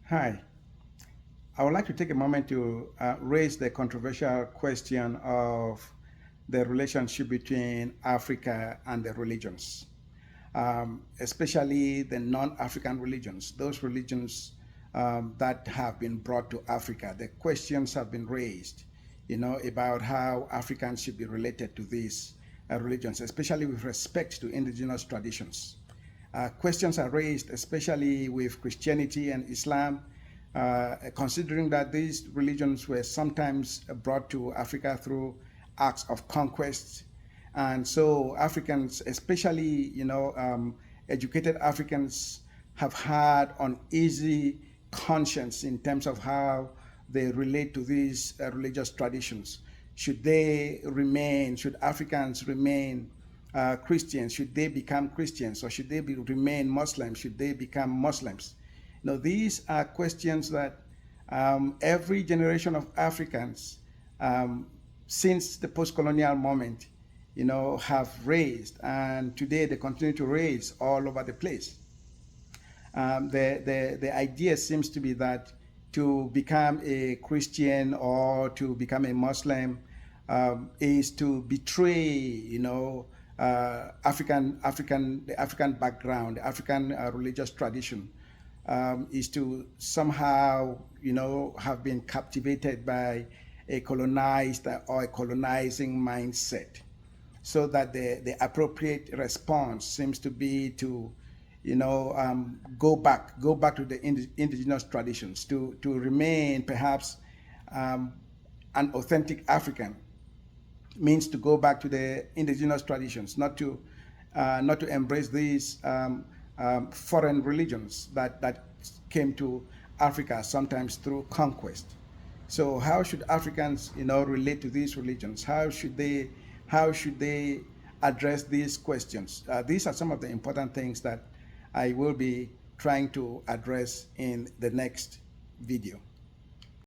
Hi, I would like to take a moment to raise the controversial question of the relationship between Africa and the religions, especially the non-African religions, those religions that have been brought to Africa. The questions have been raised, about how Africans should be related to these religions, especially with respect to indigenous traditions. Questions are raised, especially with Christianity and Islam, considering that these religions were sometimes brought to Africa through acts of conquest. And so Africans, especially, educated Africans, have had uneasy conscience in terms of how they relate to these religious traditions. Should Africans remain Christians? Should they become Christians, or should they remain Muslims? Should they become Muslims? These are questions that every generation of Africans since the post-colonial moment, have raised, and today they continue to raise all over the place. The idea seems to be that to become a Christian or to become a Muslim is to betray, the African background, the African religious tradition, is to somehow, have been captivated by a colonized or a colonizing mindset, so that the appropriate response seems to be to go back to the indigenous traditions, to remain perhaps an authentic African means to go back to the indigenous traditions, not to embrace these foreign religions that came to Africa sometimes through conquest. So how should Africans, relate to these religions? How should they address these questions? These are some of the important things that I will be trying to address in the next video.